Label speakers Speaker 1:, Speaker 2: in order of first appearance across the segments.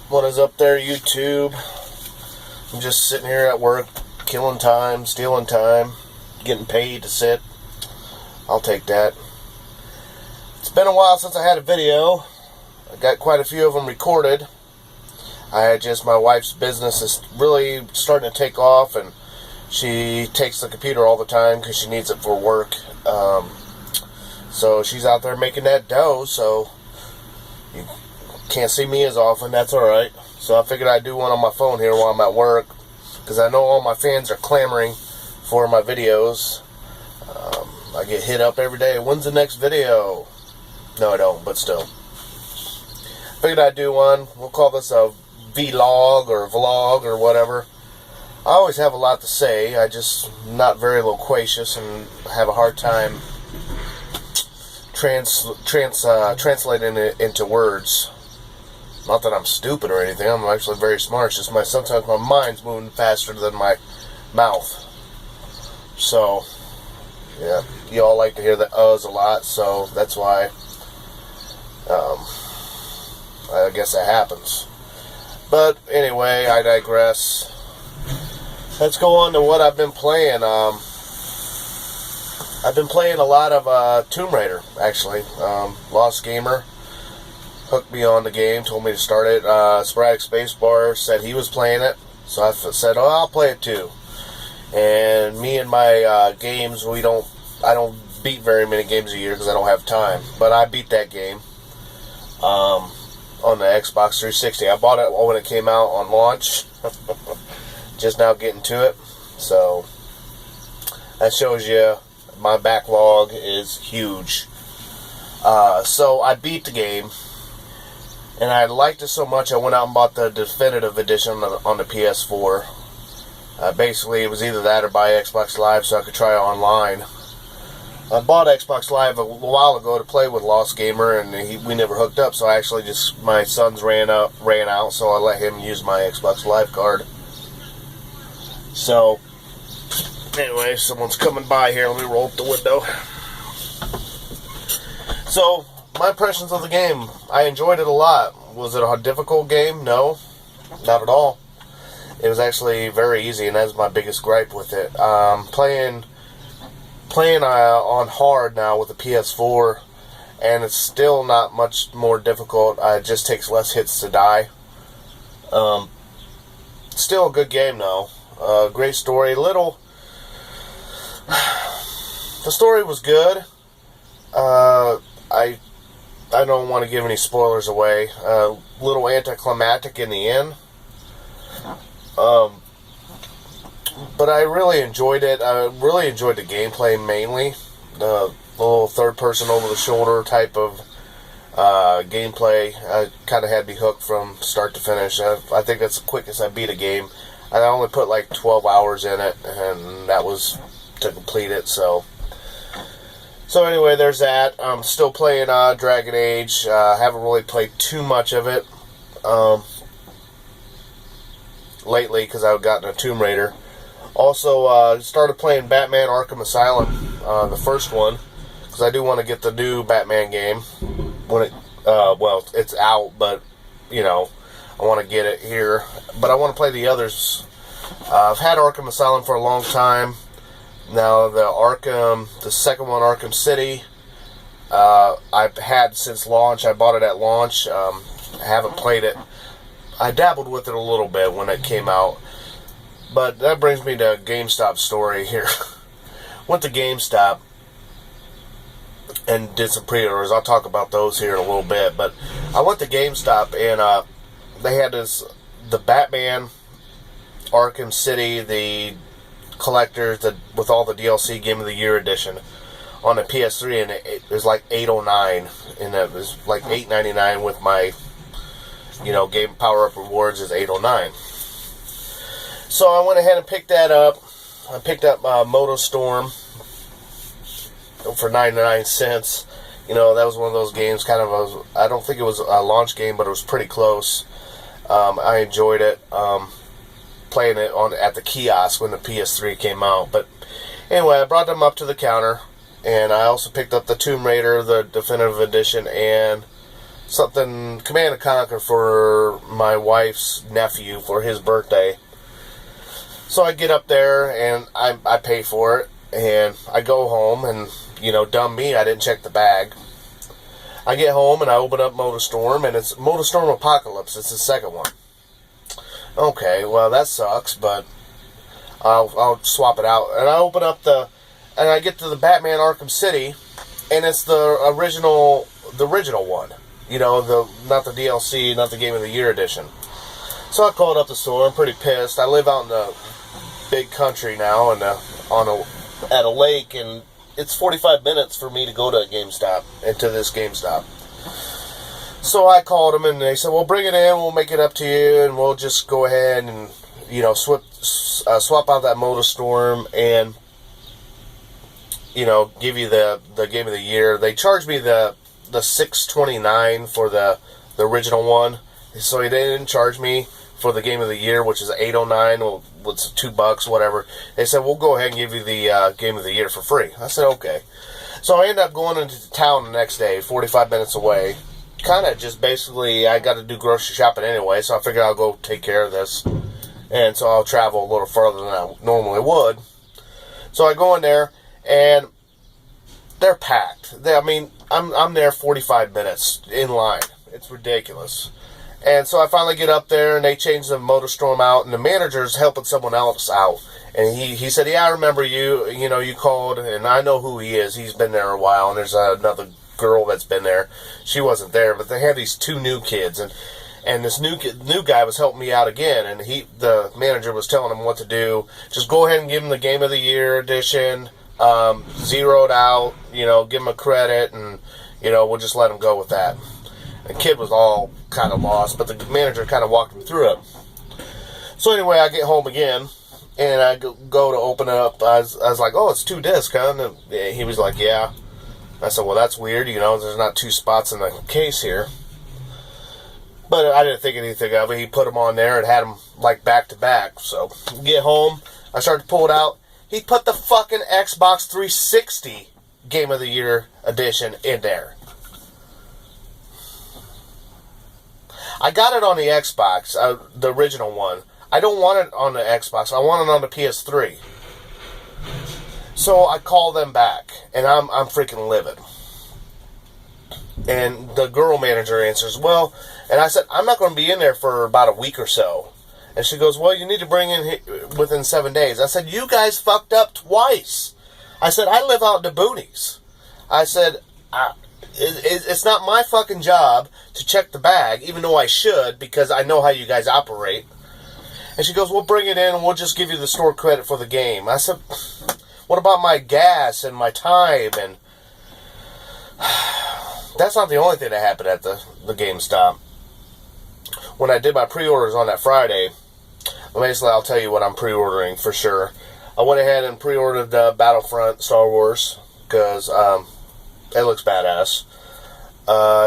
Speaker 1: What is up there, YouTube? I'm just sitting here at work, killing time, stealing time, getting paid to sit. I'll take that. It's been a while since I had a video. I got quite a few of them recorded. My wife's business is really starting to take off, and she takes the computer all the time because she needs it for work. So she's out there making that dough, so you can't see me as often. That's alright. So I figured I'd do one on my phone here while I'm at work, because I know all my fans are clamoring for my videos. I get hit up every day. When's the next video? No, I don't, but still. Figured I'd do one. We'll call this a vlog or vlog or whatever. I always have a lot to say. I just not very loquacious and have a hard time translating it into words. Not that I'm stupid or anything. I'm actually very smart. It's just sometimes my mind's moving faster than my mouth. So, yeah, you all like to hear the uhs a lot, so that's why I guess that happens. But anyway, I digress. Let's go on to what I've been playing. I've been playing a lot of Tomb Raider, actually. Lost Gamer hooked me on the game, told me to start it. Sporadic Spacebar said he was playing it, so I said, oh, I'll play it too. And me and my games, I don't beat very many games a year because I don't have time. But I beat that game on the Xbox 360. I bought it when it came out on launch. Just now getting to it. So that shows you my backlog is huge. So I beat the game, and I liked it so much I went out and bought the definitive edition on the PS4. Basically, it was either that or buy Xbox Live so I could try it online. I bought Xbox Live a while ago to play with Lost Gamer, and we never hooked up. So I actually my son's ran out, so I let him use my Xbox Live card. So anyway, someone's coming by here. Let me roll up the window. So my impressions of the game, I enjoyed it a lot. Was it a difficult game? No, not at all. It was actually very easy, and that's my biggest gripe with it. Playing on hard now with the PS4, and it's still not much more difficult. It just takes less hits to die. Still a good game though. Great story. The story was good. I don't want to give any spoilers away. Little anticlimactic in the end. But I really enjoyed it. I really enjoyed the gameplay mainly. The little third-person over-the-shoulder type of gameplay kind of had me hooked from start to finish. I think that's the quickest I beat a game. I only put like 12 hours in it, and that was to complete it. So anyway, there's that. I'm still playing Dragon Age. Haven't really played too much of it lately because I've gotten a Tomb Raider. Also, started playing Batman Arkham Asylum, the first one, because I do want to get the new Batman game when it, it's out, but, you know, I want to get it here. But I want to play the others. I've had Arkham Asylum for a long time. Now, the second one, Arkham City, I've had since launch. I bought it at launch. I haven't played it. I dabbled with it a little bit when it came out. But that brings me to a GameStop story here. Went to GameStop and did some pre-orders. I'll talk about those here in a little bit. But I went to GameStop, and they had the Batman Arkham City, the collectors with all the DLC Game of the Year edition on the PS3, and it was like $8.09, and it was like $8.99 with my, Game Power Up Rewards is $8.09. So I went ahead and picked that up. I picked up MotoStorm for 99 cents. That was one of those games, I don't think it was a launch game, but it was pretty close. I enjoyed it, playing it at the kiosk when the PS3 came out. But anyway, I brought them up to the counter, and I also picked up the Tomb Raider, the Definitive Edition, and something Command and Conquer for my wife's nephew for his birthday. So I get up there and I pay for it, and I go home, and dumb me, I didn't check the bag. I get home and I open up MotoStorm, and it's MotoStorm Apocalypse. It's the second one. Okay, well that sucks, but I'll swap it out. And I open up and I get to the Batman Arkham City, and it's the original one. Not the DLC, not the Game of the Year edition. So I called up the store. I'm pretty pissed. I live out in the big country now, and at a lake, and it's 45 minutes for me to go to a GameStop, and to this GameStop. So I called them, and they said, well, bring it in, we'll make it up to you, and we'll just go ahead and, swap out that MotoStorm, and, give you the Game of the Year. They charged me the $6.29 for the original one, so they didn't charge me for the Game of the Year, which is $8.09, or what's $2, whatever. They said, we'll go ahead and give you the Game of the Year for free. I said, okay. So I ended up going into town the next day, 45 minutes away. Kind of just basically, I got to do grocery shopping anyway, so I figured I'll go take care of this. And so I'll travel a little further than I normally would. So I go in there, and they're packed. I'm there 45 minutes in line. It's ridiculous. And so I finally get up there, and they change the MotoStorm out, and the manager's helping someone else out. And he said, yeah, I remember you. You called, and I know who he is. He's been there a while, and there's another girl that's been there. She wasn't there, but they had these two new kids, and this new guy was helping me out again, and the manager was telling him what to do. Just go ahead and give him the Game of the Year edition, zeroed out, give him a credit, and, we'll just let him go with that. The kid was all kind of lost, but the manager kind of walked him through it. So anyway, I get home again, and I go to open it up. I was like, oh, it's 2 discs, huh? And he was like, yeah. I said, well, that's weird, there's not 2 spots in the case here. But I didn't think anything of it. He put them on there and had them, back to back. So, get home, I started to pull it out. He put the fucking Xbox 360 Game of the Year edition in there. I got it on the Xbox, the original one. I don't want it on the Xbox. I want it on the PS3. So I call them back, and I'm freaking livid. And the girl manager answers, well, and I said, I'm not going to be in there for about a week or so. And she goes, well, you need to bring in within 7 days. I said, you guys fucked up twice. I said, I live out in the boonies. I said, it's not my fucking job to check the bag, even though I should, because I know how you guys operate. And she goes, well, bring it in, and we'll just give you the store credit for the game. I said, what about my gas and my time? And that's not the only thing that happened at the GameStop. When I did my pre-orders on that Friday, basically I'll tell you what I'm pre-ordering for sure. I went ahead and pre-ordered Battlefront Star Wars, because it looks badass.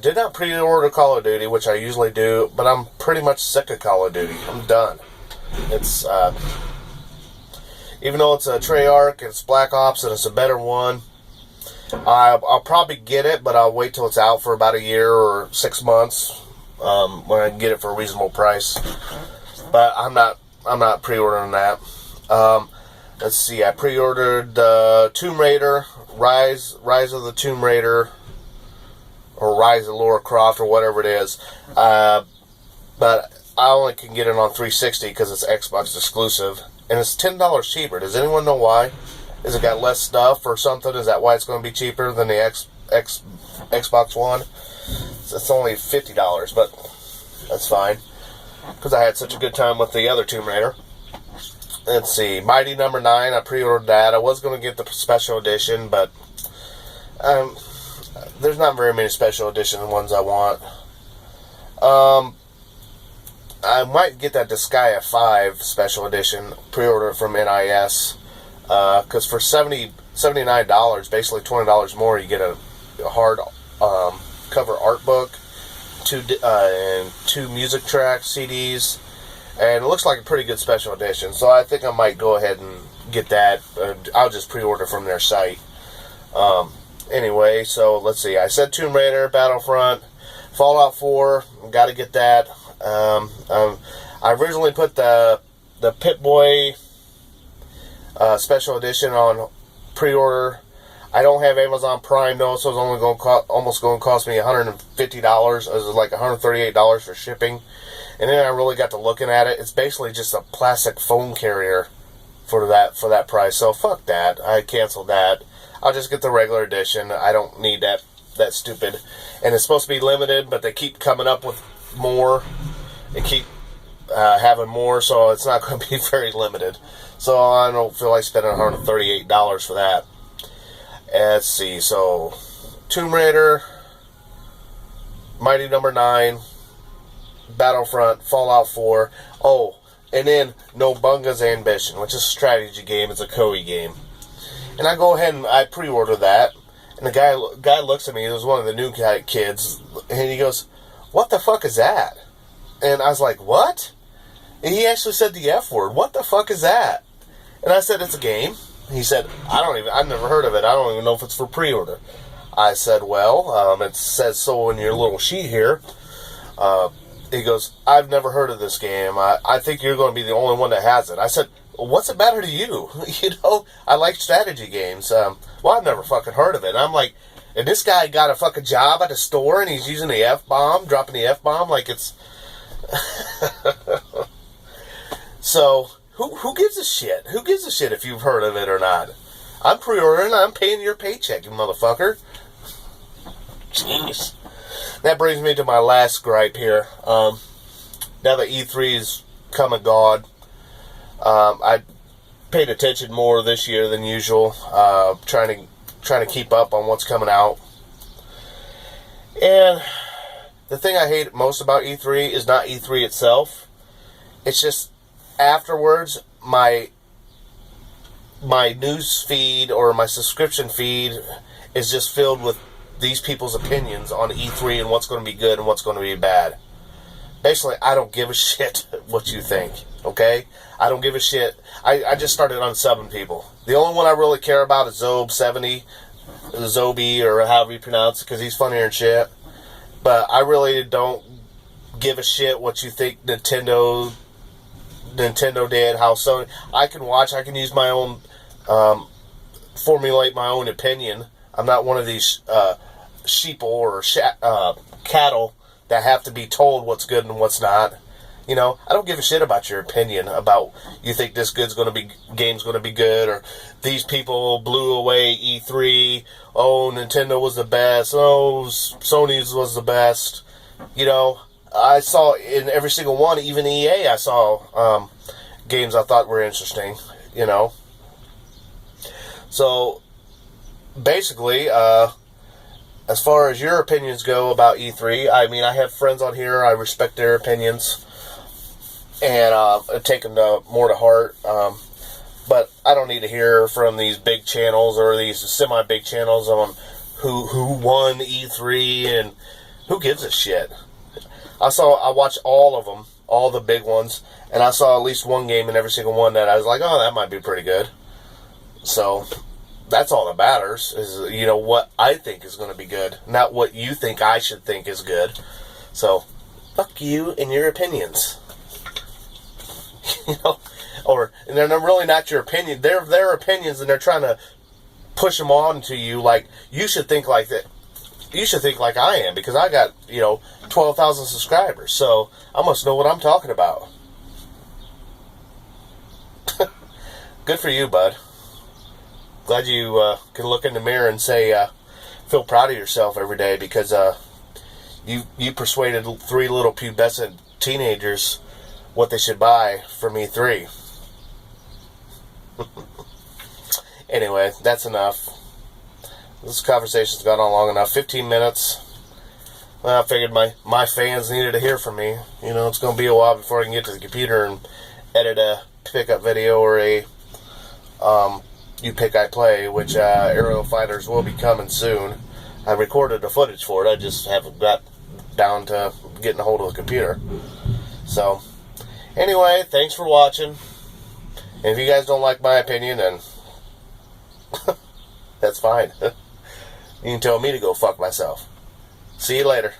Speaker 1: Did not pre-order Call of Duty, which I usually do, but I'm pretty much sick of Call of Duty. I'm done. It's, even though it's a Treyarch, it's Black Ops, and it's a better one, I'll probably get it, but I'll wait till it's out for about a year or 6 months, when I can get it for a reasonable price. But I'm not pre-ordering that. Let's see, I pre-ordered Tomb Raider, Rise of the Tomb Raider, or Rise of Lara Croft, or whatever it is. But I only can get it on 360 because it's Xbox exclusive, and it's $10 cheaper. Does anyone know why? Is it got less stuff or something? Is that why it's going to be cheaper than the Xbox One? It's only $50, but that's fine, because I had such a good time with the other Tomb Raider. Let's see, Mighty Number 9, I pre-ordered that. I was going to get the special edition, but there's not very many special edition ones I want. I might get that Disgaea 5 special edition, pre-order from NIS, because for $79, basically $20 more, you get a hard cover art book, and 2 music track CDs, and it looks like a pretty good special edition, so I think I might go ahead and get that. I'll just pre-order from their site. Anyway, so let's see, I said Tomb Raider, Battlefront, Fallout 4, got to get that. I originally put the Pip-Boy special edition on pre-order. I don't have Amazon Prime though, so it's only going to almost going to cost me $150. It was like $138 for shipping. And then I really got to looking at it. It's basically just a plastic phone carrier for that price. So fuck that. I canceled that. I'll just get the regular edition. I don't need that stupid. And it's supposed to be limited, but they keep coming up with more. They keep having more, so it's not going to be very limited. So I don't feel like spending $138 for that. Let's see. So Tomb Raider, Mighty Number 9, Battlefront, Fallout 4. Oh, and then No Bunga's Ambition, which is a strategy game. It's a Koei game. And I go ahead and I pre-order that. And the guy looks at me. It was one of the new kids. And he goes, "What the fuck is that?" And I was like, "What?" And he actually said the F word. "What the fuck is that?" And I said, "It's a game." He said, I've never heard of it. I don't even know if it's for pre-order. I said, "Well, it says so in your little sheet here." He goes, "I've never heard of this game. I think you're going to be the only one that has it." I said, "Well, what's it matter to you?" I like strategy games. Well, I've never fucking heard of it. And I'm like, and this guy got a fucking job at a store and he's using the F-bomb, dropping the F-bomb like it's... So, who gives a shit? Who gives a shit if you've heard of it or not? I'm pre-ordering, I'm paying your paycheck, you motherfucker. Jeez. That brings me to my last gripe here. Now that E3's come and gone, I paid attention more this year than usual, trying to keep up on what's coming out. And the thing I hate most about E3 is not E3 itself. It's just afterwards, my news feed or my subscription feed is just filled with these people's opinions on E3 and what's going to be good and what's going to be bad. Basically, I don't give a shit what you think, okay? I don't give a shit. I just started unsubbing people. The only one I really care about is Zob70, Zobi, or however you pronounce it, because he's funnier and shit. But I really don't give a shit what you think Nintendo did, how Sony... I can use my own... formulate my own opinion. I'm not one of these sheeple or cattle that have to be told what's good and what's not. You know, I don't give a shit about your opinion about you think this game's going to be good, or these people blew away E3. Oh, Nintendo was the best. Oh, Sony's was the best. You know, I saw in every single one, even EA, I saw games I thought were interesting. You know, so basically, as far as your opinions go about E3, I mean, I have friends on here. I respect their opinions. And I take them more to heart. But I don't need to hear from these big channels or these semi-big channels on who won E3 and who gives a shit. I watched all of them, all the big ones, and I saw at least one game in every single one that I was like, oh, that might be pretty good. So that's all that matters is, you know, what I think is going to be good, not what you think I should think is good. So fuck you and your opinions. You know, and they're really not your opinion. They're their opinions, and they're trying to push them on to you. Like, you should think like that. You should think like I am, because I got 12,000 subscribers, so I must know what I'm talking about. Good for you, bud. Glad you can look in the mirror and say feel proud of yourself every day, because you persuaded 3 little pubescent teenagers what they should buy from E3. Anyway, that's enough. This conversation's gone on long enough. 15 minutes. Well, I figured my fans needed to hear from me. You know, it's going to be a while before I can get to the computer and edit a pickup video or a You Pick, I Play, which Aerial Fighters will be coming soon. I recorded the footage for it. I just haven't got down to getting a hold of the computer. So, anyway, thanks for watching. And if you guys don't like my opinion, then that's fine. You can tell me to go fuck myself. See you later.